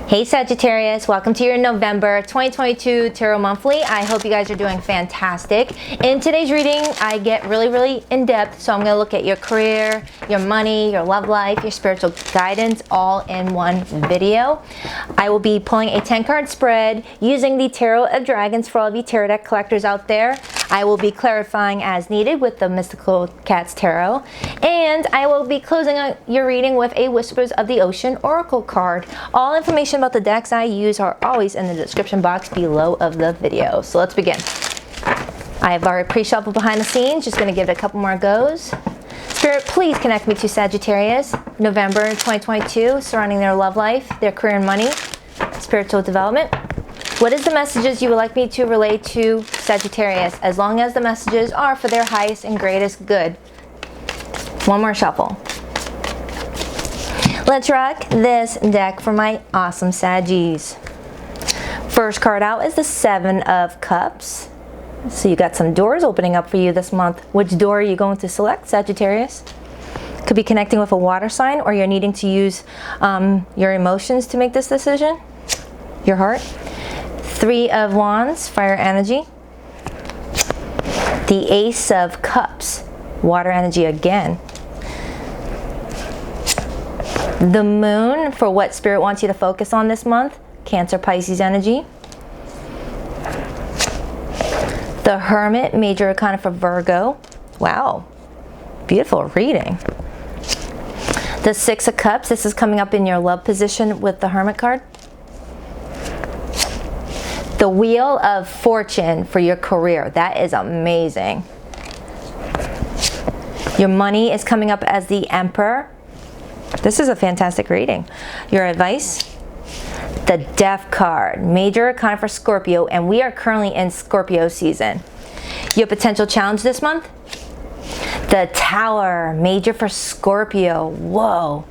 Hey Sagittarius, welcome to your November 2022 Tarot Monthly. I hope you guys are doing fantastic. In today's reading, I get really in depth, so I'm going to look at your career, your money, your love life, your spiritual guidance, all in one video. I will be pulling a 10-card spread using the Tarot of Dragons for all of you tarot deck collectors out there. I will be clarifying as needed with the Mystical Cats Tarot, and I will be closing out your reading with a Whispers of the Ocean Oracle card. All information about the decks I use are always in the description box below of the video. So let's begin. I have already pre-shuffled behind the scenes, just going to give it a couple more goes. Spirit, please connect me to Sagittarius, November 2022, surrounding their love life, their career and money, spiritual development. What is the messages you would like me to relay to Sagittarius, as long as the messages are for their highest and greatest good? One more shuffle. Let's rock this deck for my awesome Saggies. First card out is the Seven of Cups. So you got some doors opening up for you this month. Which door are you going to select, Sagittarius? Could be connecting with a water sign, or you're needing to use your emotions to make this decision. Your heart. Three of Wands, fire energy. The Ace of Cups, water energy again. The Moon, for what Spirit wants you to focus on this month, Cancer, Pisces energy. The Hermit, major arcana for Virgo. Wow, beautiful reading. The Six of Cups, this is coming up in your love position with the Hermit card. The Wheel of Fortune for your career. That is amazing. Your money is coming up as the Emperor. This is a fantastic reading. Your advice? The Death card. Major arcana for Scorpio, and we are currently in Scorpio season. Your potential challenge this month? The Tower. Major for Scorpio. Whoa.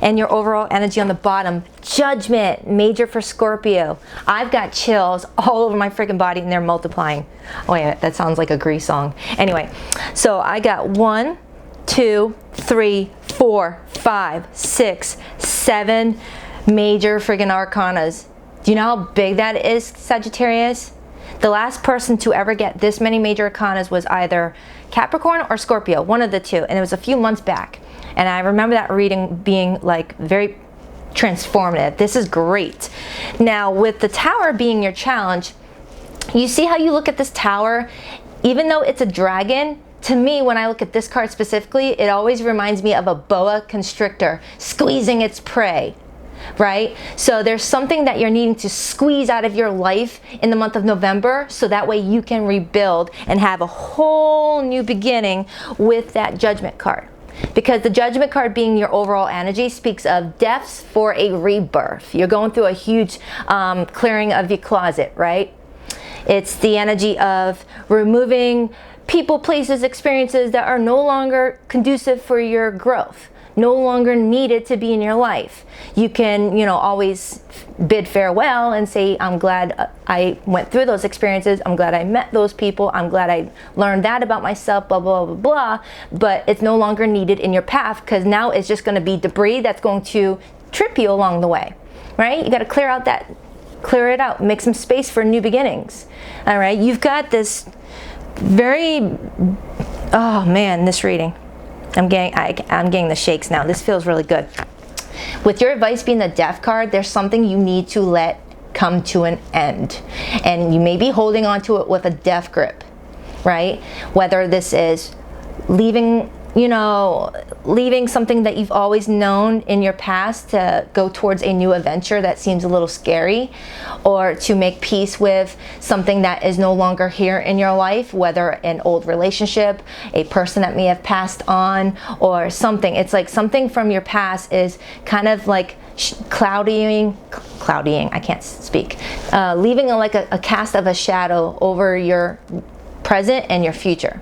And your overall energy on the bottom, Judgment, major for Scorpio. I've got chills all over my freaking body, and they're multiplying. Oh wait, that sounds like a Grease song. Anyway, so I got 1, 2, 3, 4, 5, 6, 7 major friggin' arcanas. Do you know how big that is, Sagittarius? The last person to ever get this many major arcanas was either Capricorn or Scorpio, one of the two, and it was a few months back. And I remember that reading being like very transformative. This is great. Now, with the Tower being your challenge, you see how you look at this Tower, even though it's a dragon, to me, when I look at this card specifically, it always reminds me of a boa constrictor squeezing its prey, right? So there's something that you're needing to squeeze out of your life in the month of November, so that way you can rebuild and have a whole new beginning with that Judgment card. Because the Judgment card being your overall energy speaks of deaths for a rebirth. You're going through a huge clearing of your closet, right? It's the energy of removing people, places, experiences that are no longer conducive for your growth, no longer needed to be in your life. You can, always bid farewell and say, I'm glad I went through those experiences. I'm glad I met those people. I'm glad I learned that about myself, blah, blah, blah, blah. But it's no longer needed in your path, because now it's just going to be debris that's going to trip you along the way, right? You got to clear it out, make some space for new beginnings. All right. You've got this oh man, this reading. I'm getting the shakes now. This feels really good. With your advice being the Death card, there's something you need to let come to an end. And you may be holding on to it with a death grip, right? Whether this is leaving something that you've always known in your past to go towards a new adventure that seems a little scary, or to make peace with something that is no longer here in your life, whether an old relationship, a person that may have passed on, or something. It's like something from your past is kind of like clouding, I can't speak, leaving like a cast of a shadow over your present and your future.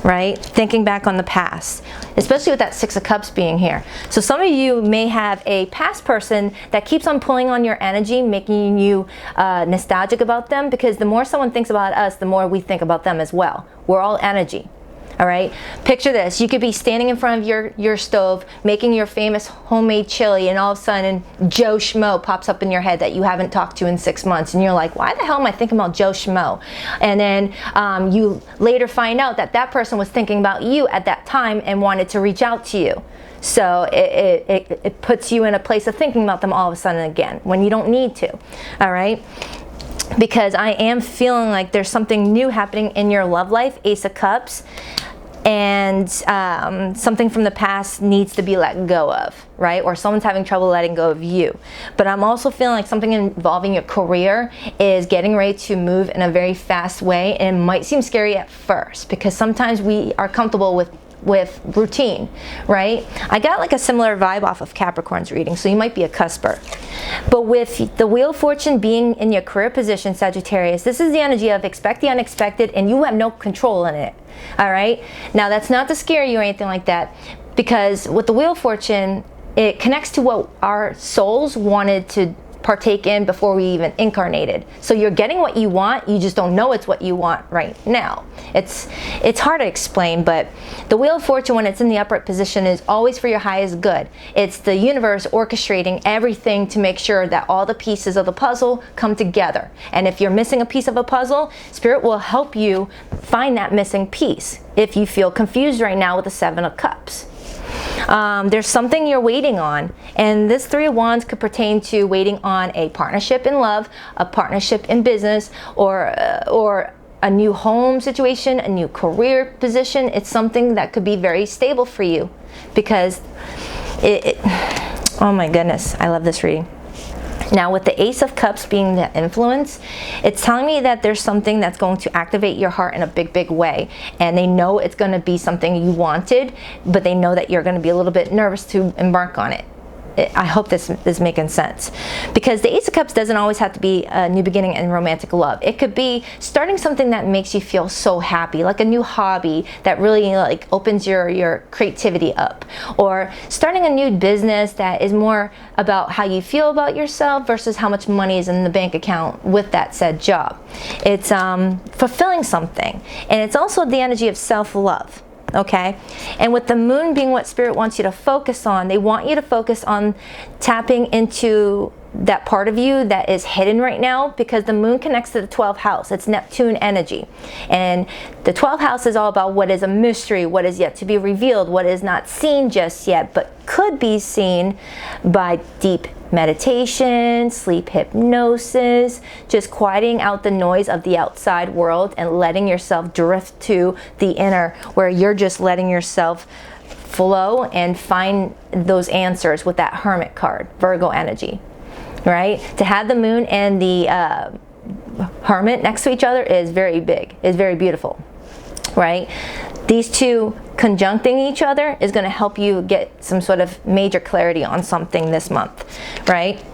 Right? Thinking back on the past, especially with that Six of Cups being here. So some of you may have a past person that keeps on pulling on your energy, making you nostalgic about them, because the more someone thinks about us, the more we think about them as well. We're all energy. All right, picture this. You could be standing in front of your stove making your famous homemade chili, and all of a sudden Joe Schmo pops up in your head that you haven't talked to in 6 months, and you're like, why the hell am I thinking about Joe Schmo? And then you later find out that that person was thinking about you at that time and wanted to reach out to you. So it puts you in a place of thinking about them all of a sudden again when you don't need to. All right, because I am feeling like there's something new happening in your love life, Ace of Cups, and something from the past needs to be let go of, right? Or someone's having trouble letting go of you. But I'm also feeling like something involving your career is getting ready to move in a very fast way, and it might seem scary at first because sometimes we are comfortable with routine, right? I got like a similar vibe off of Capricorn's reading, so you might be a cusper. But with the Wheel of Fortune being in your career position, Sagittarius, this is the energy of expect the unexpected, and you have no control in it. All right, now that's not to scare you or anything like that, because with the Wheel of Fortune, it connects to what our souls wanted to partake in before we even incarnated. So you're getting what you want, you just don't know it's what you want right now. It's hard to explain, but the Wheel of Fortune, when it's in the upright position, is always for your highest good. It's the universe orchestrating everything to make sure that all the pieces of the puzzle come together. And if you're missing a piece of a puzzle, Spirit will help you find that missing piece if you feel confused right now with the Seven of Cups. There's something you're waiting on, and this Three of Wands could pertain to waiting on a partnership in love, a partnership in business, or a new home situation, a new career position. It's something that could be very stable for you because oh my goodness, I love this reading. Now with the Ace of Cups being the influence, it's telling me that there's something that's going to activate your heart in a big way, and they know it's going to be something you wanted, but they know that you're going to be a little bit nervous to embark on it. I hope this is making sense, because the Ace of Cups doesn't always have to be a new beginning in romantic love. It could be starting something that makes you feel so happy, like a new hobby that really like opens your creativity up, or starting a new business that is more about how you feel about yourself versus how much money is in the bank account with that said job. It's fulfilling something, and it's also the energy of self-love. Okay, and with the moon being what Spirit wants you to focus on, they want you to focus on tapping into that part of you that is hidden right now, because the moon connects to the 12th house. It's Neptune energy, and the 12th house is all about what is a mystery, what is yet to be revealed, what is not seen just yet but could be seen by deep meditation, sleep hypnosis, just quieting out the noise of the outside world and letting yourself drift to the inner, where you're just letting yourself flow and find those answers with that Hermit card, Virgo energy. Right? To have the moon and the Hermit next to each other is very big, is very beautiful. Right? These two conjuncting each other is going to help you get some sort of major clarity on something this month. Right?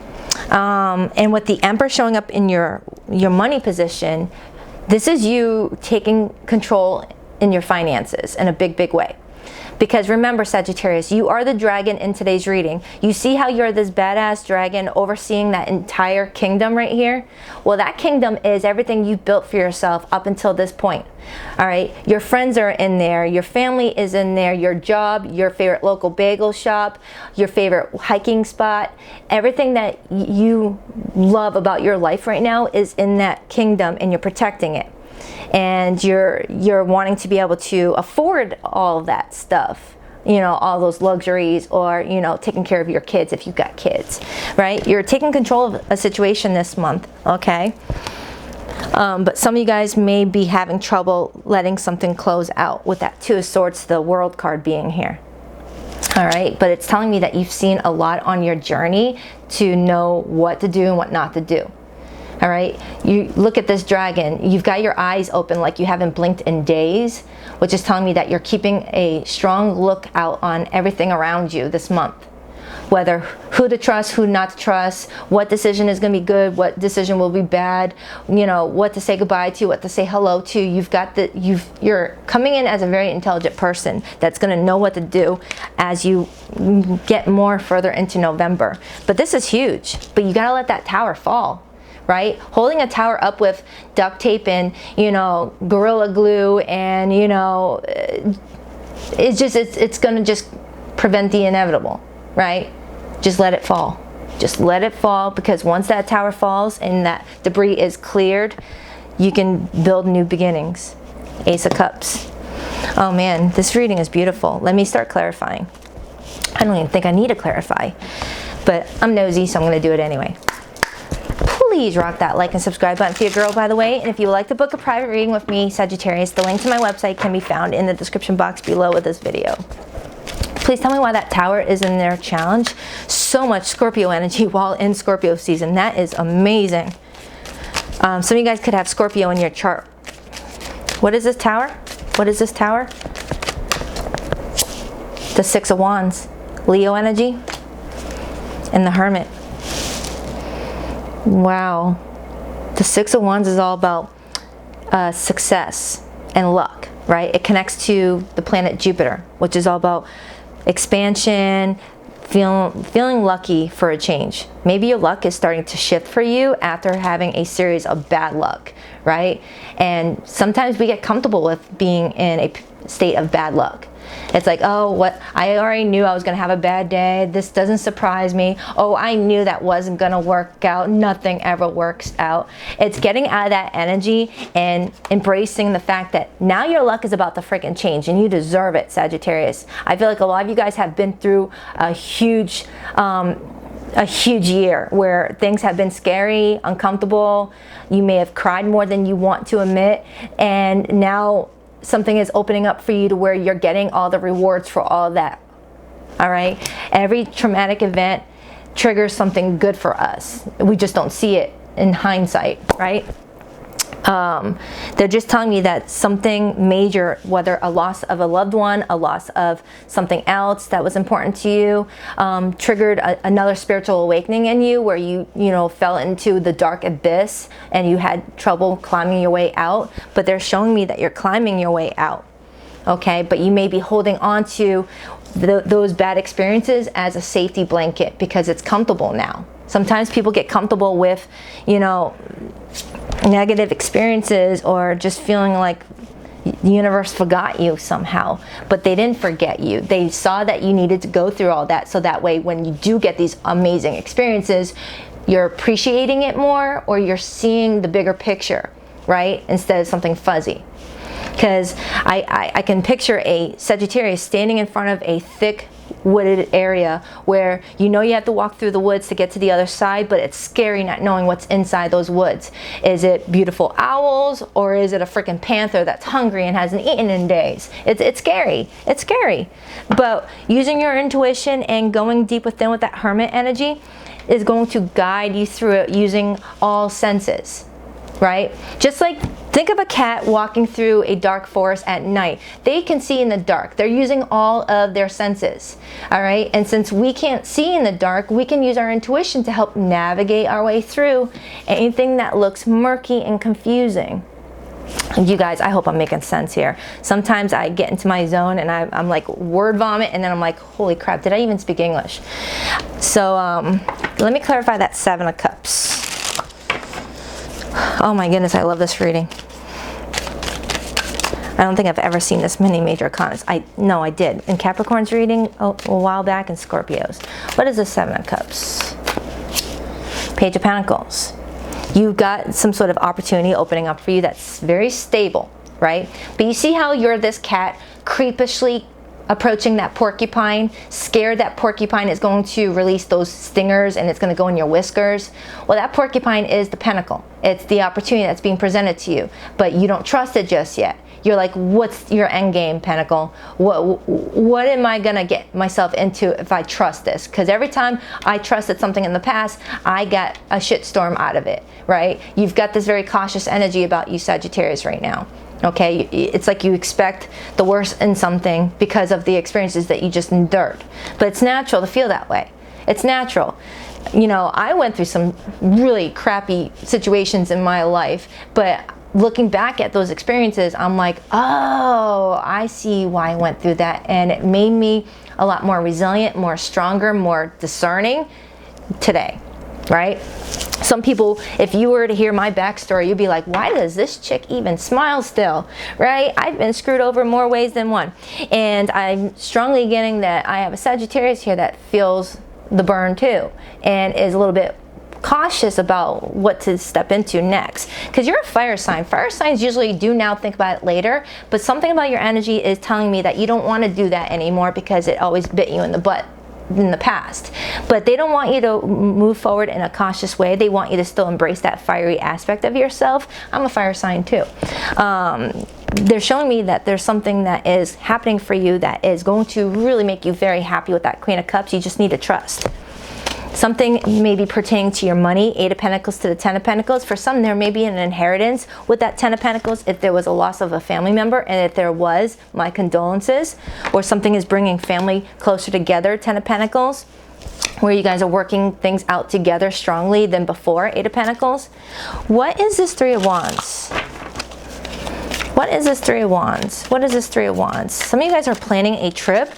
And with the Emperor showing up in your money position, this is you taking control in your finances in a big way. Because remember, Sagittarius, you are the dragon in today's reading. You see how you're this badass dragon overseeing that entire kingdom right here? Well, that kingdom is everything you've built for yourself up until this point. All right, your friends are in there, your family is in there, your job, your favorite local bagel shop, your favorite hiking spot, everything that you love about your life right now is in that kingdom, and you're protecting it. And you're wanting to be able to afford all of that stuff, you know, all those luxuries, or, you know, taking care of your kids if you've got kids, right? You're taking control of a situation this month, okay? But some of you guys may be having trouble letting something close out with that Two of Swords, the World card being here. All right, but it's telling me that you've seen a lot on your journey to know what to do and what not to do. All right, you look at this dragon, you've got your eyes open like you haven't blinked in days, which is telling me that you're keeping a strong lookout on everything around you this month. Whether who to trust, who not to trust, what decision is going to be good, what decision will be bad, you know, what to say goodbye to, what to say hello to. You're coming in as a very intelligent person that's going to know what to do as you get more further into November. But this is huge, but you got to let that tower fall. right? Holding a tower up with duct tape and, you know, Gorilla Glue and, you know, it's gonna just prevent the inevitable, right? Just let it fall. Just let it fall, because once that tower falls and that debris is cleared, you can build new beginnings. Ace of Cups. Oh man, this reading is beautiful. Let me start clarifying. I don't even think I need to clarify, but I'm nosy, so I'm going to do it anyway. Please rock that like and subscribe button for your girl, by the way. And if you would like to book a private reading with me, Sagittarius, the link to my website can be found in the description box below with this video. Please tell me why that tower is in their challenge. So much Scorpio energy while in Scorpio season. That is amazing. Some of you guys could have Scorpio in your chart. What is this tower? What is this tower? The Six of Wands. Leo energy. And the Hermit. Wow. The Six of Wands is all about success and luck, right? It connects to the planet Jupiter, which is all about expansion, feeling lucky for a change. Maybe your luck is starting to shift for you after having a series of bad luck, right? And sometimes we get comfortable with being in a state of bad luck. It's like, oh, what? I already knew I was going to have a bad day. This doesn't surprise me. Oh, I knew that wasn't going to work out. Nothing ever works out. It's getting out of that energy and embracing the fact that now your luck is about to freaking change, and you deserve it, Sagittarius. I feel like a lot of you guys have been through a huge year where things have been scary, uncomfortable. You may have cried more than you want to admit, and now something is opening up for you to where you're getting all the rewards for all of that. All right? Every traumatic event triggers something good for us. We just don't see it in hindsight, right? They're just telling me that something major, whether a loss of a loved one, a loss of something else that was important to you, triggered another spiritual awakening in you, where you fell into the dark abyss and you had trouble climbing your way out. But they're showing me that you're climbing your way out, okay? But you may be holding on to those bad experiences as a safety blanket because it's comfortable now. Sometimes people get comfortable with, negative experiences, or just feeling like the universe forgot you somehow, but they didn't forget you. They saw that you needed to go through all that, so that way when you do get these amazing experiences, you're appreciating it more, or you're seeing the bigger picture, right? Instead of something fuzzy. Because I can picture a Sagittarius standing in front of a thick wooded area where you have to walk through the woods to get to the other side, but it's scary not knowing what's inside those woods. Is it beautiful owls, or is it a freaking panther that's hungry and hasn't eaten in days? It's scary. It's scary. But using your intuition and going deep within with that Hermit energy is going to guide you through it using all senses, right? Just like, think of a cat walking through a dark forest at night. They can see in the dark. They're using all of their senses, all right? And since we can't see in the dark, we can use our intuition to help navigate our way through anything that looks murky and confusing. And you guys, I hope I'm making sense here. Sometimes I get into my zone and I'm like word vomit, and then I'm like, holy crap, did I even speak English? So let me clarify that Seven of Cups. Oh my goodness, I love this reading. I don't think I've ever seen this many major arcanas. No, I did. In Capricorn's reading a while back, and Scorpios. What is the Seven of Cups? Page of Pentacles. You've got some sort of opportunity opening up for you that's very stable, right? But you see how you're this cat creepishly approaching that porcupine, scared that porcupine is going to release those stingers and it's going to go in your whiskers. Well, that porcupine is the pentacle. It's the opportunity that's being presented to you, but you don't trust it just yet. You're like, what's your end game, Pentacle? What am I gonna get myself into if I trust this? Because every time I trusted something in the past, I got a shitstorm out of it, right? You've got this very cautious energy about you, Sagittarius, right now. Okay, it's like you expect the worst in something because of the experiences that you just endured. But it's natural to feel that way. It's natural. I went through some really crappy situations in my life, but looking back at those experiences, I'm like, oh, I see why I went through that. And it made me a lot more resilient, more stronger, more discerning today, right? Some people, if you were to hear my backstory, you'd be like, why does this chick even smile still, right? I've been screwed over more ways than one. And I'm strongly getting that I have a Sagittarius here that feels the burn too, and is a little bit cautious about what to step into next, because you're a fire sign. Fire signs usually do now, think about it later, but something about your energy is telling me that you don't want to do that anymore because it always bit you in the butt in the past. But they don't want you to move forward in a cautious way. They want you to still embrace that fiery aspect of yourself. I'm a fire sign too. They're showing me that there's something that is happening for you that is going to really make you very happy with that Queen of Cups. You just need to trust. Something maybe pertaining to your money, 8 of Pentacles to the 10 of Pentacles. For some, there may be an inheritance with that 10 of Pentacles if there was a loss of a family member, and if there was, my condolences. Or something is bringing family closer together, 10 of Pentacles, where you guys are working things out together strongly than before, 8 of Pentacles. What is this 3 of Wands? What is this 3 of Wands? What is this 3 of Wands? Some of you guys are planning a trip.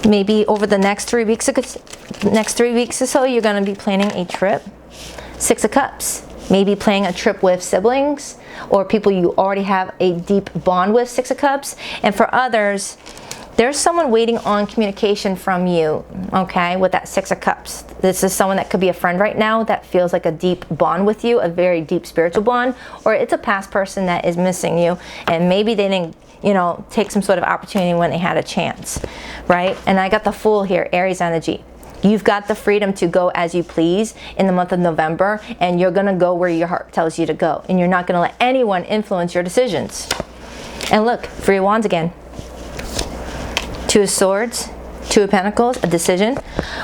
Maybe over the next 3 weeks or so, you're going to be planning a trip. 6 of Cups. Maybe planning a trip with siblings or people you already have a deep bond with, 6 of Cups. And for others, there's someone waiting on communication from you, okay, with that 6 of Cups. This is someone that could be a friend right now that feels like a deep bond with you, a very deep spiritual bond, or it's a past person that is missing you, and maybe they didn't, you know, take some sort of opportunity when they had a chance, right? And I got the Fool here, Aries energy. You've got the freedom to go as you please in the month of November, and you're going to go where your heart tells you to go, and you're not going to let anyone influence your decisions. And look, 3 of Wands again. 2 of Swords, 2 of Pentacles, a decision.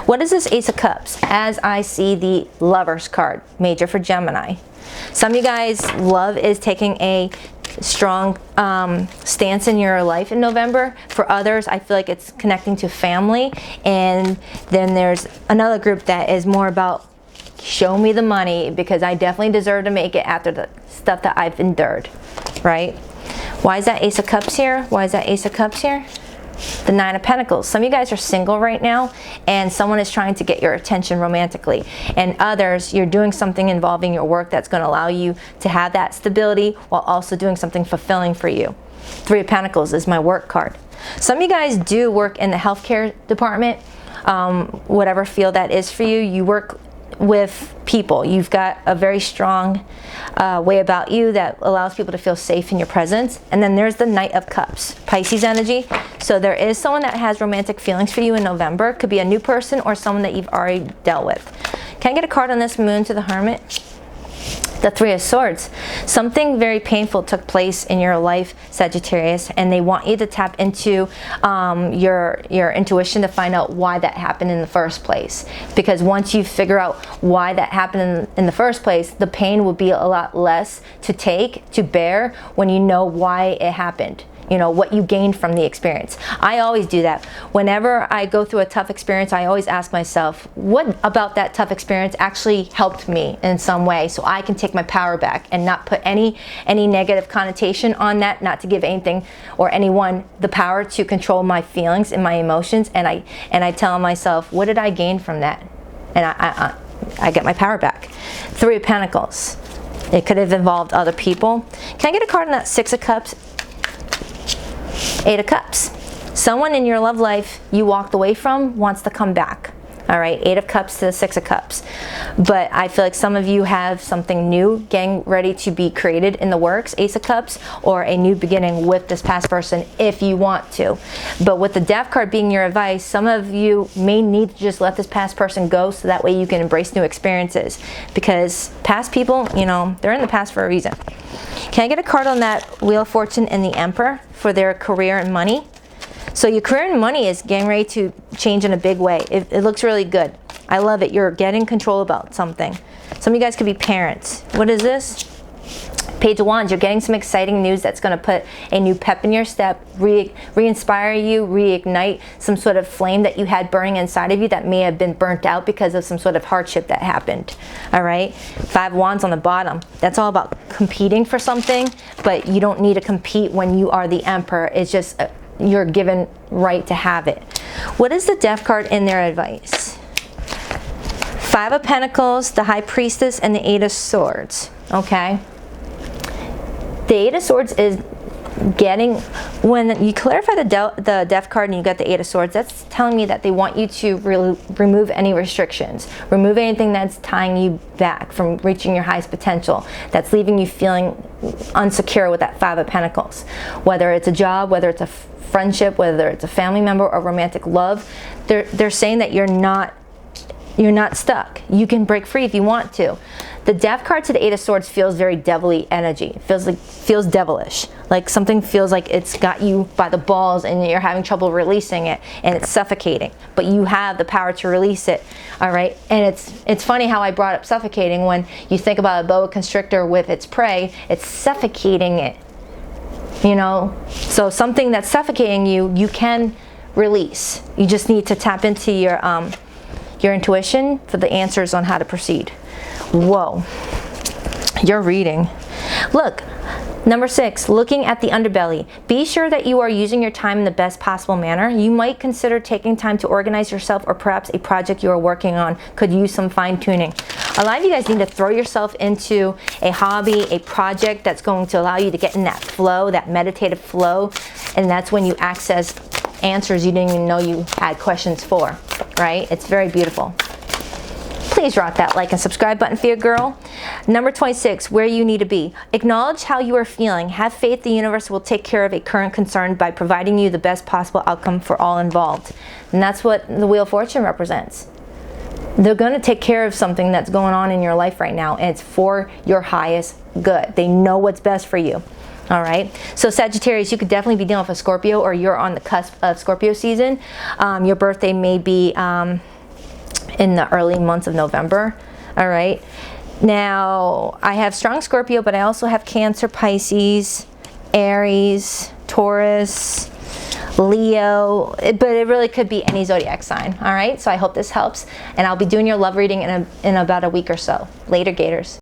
What is this Ace of Cups? As I see the Lovers card, major for Gemini. Some of you guys, love is taking a strong stance in your life in November. For others, I feel like it's connecting to family. And then there's another group that is more about show me the money because I definitely deserve to make it after the stuff that I've endured, right? Why is that Ace of Cups here? Why is that Ace of Cups here? The 9 of Pentacles. Some of you guys are single right now and someone is trying to get your attention romantically. And others, you're doing something involving your work that's going to allow you to have that stability while also doing something fulfilling for you. 3 of Pentacles is my work card. Some of you guys do work in the healthcare department, whatever field that is for you. You work with people. You've got a very strong way about you that allows people to feel safe in your presence. And then there's the Knight of Cups, Pisces energy. So there is someone that has romantic feelings for you in November. Could be a new person or someone that you've already dealt with. Can I get a card on this Moon to the Hermit? The 3 of Swords. Something very painful took place in your life, Sagittarius, and they want you to tap into your intuition to find out why that happened in the first place. Because once you figure out why that happened in the first place, the pain will be a lot less to take, to bear, when you know why it happened. You know, what you gained from the experience. I always do that. Whenever I go through a tough experience, I always ask myself, what about that tough experience actually helped me in some way so I can take my power back and not put any negative connotation on that, not to give anything or anyone the power to control my feelings and my emotions. And I tell myself, what did I gain from that? And I get my power back. 3 of Pentacles. It could have involved other people. Can I get a card on that 6 of Cups? 8 of Cups. Someone in your love life you walked away from wants to come back. All right, 8 of Cups to the 6 of Cups. But I feel like some of you have something new getting ready to be created in the works, Ace of Cups, or a new beginning with this past person if you want to. But with the Death card being your advice, some of you may need to just let this past person go so that way you can embrace new experiences. Because past people, you know, they're in the past for a reason. Can I get a card on that Wheel of Fortune and the Emperor for their career and money? So your career and money is getting ready to change in a big way. It looks really good. I love it. You're getting control about something. Some of you guys could be parents. What is this? Page of Wands. You're getting some exciting news that's going to put a new pep in your step, re-inspire you, reignite some sort of flame that you had burning inside of you that may have been burnt out because of some sort of hardship that happened. All right? 5 Wands on the bottom. That's all about competing for something, but you don't need to compete when you are the Emperor. It's just you're given right to have it. What is the Death card in their advice? Five of Pentacles, the High Priestess, and the Eight of Swords, okay? The Eight of Swords is getting, when you clarify the Death card and you got the Eight of Swords, that's telling me that they want you to remove any restrictions, remove anything that's tying you back from reaching your highest potential, that's leaving you feeling unsecure with that Five of Pentacles. Whether it's a job, whether it's a friendship, whether it's a family member or romantic love, they're saying that you're not stuck. You can break free if you want to. The Death card to the Eight of Swords feels very devilly energy. It feels devilish. Like something feels like it's got you by the balls and you're having trouble releasing it and it's suffocating. But you have the power to release it. All right. And it's funny how I brought up suffocating. When you think about a boa constrictor with its prey, it's suffocating it. You know? So something that's suffocating you, you can release. You just need to tap into your intuition for the answers on how to proceed. Whoa, your reading. Look, number 6, looking at the underbelly. Be sure that you are using your time in the best possible manner. You might consider taking time to organize yourself, or perhaps a project you are working on could use some fine-tuning. A lot of you guys need to throw yourself into a hobby, a project that's going to allow you to get in that flow, that meditative flow, and that's when you access answers you didn't even know you had questions for, right? It's very beautiful. Please rock that like and subscribe button for your girl. Number 26, where you need to be. Acknowledge how you are feeling. Have faith the universe will take care of a current concern by providing you the best possible outcome for all involved. And that's what the Wheel of Fortune represents. They're going to take care of something that's going on in your life right now, and it's for your highest good. They know what's best for you. All right, so Sagittarius, you could definitely be dealing with a Scorpio, or you're on the cusp of Scorpio season. Your birthday may be in the early months of November. All right, now I have strong Scorpio, but I also have Cancer, Pisces, Aries, Taurus, Leo, but it really could be any zodiac sign. All right, so I hope this helps, and I'll be doing your love reading in about a week or so. Later, Gators.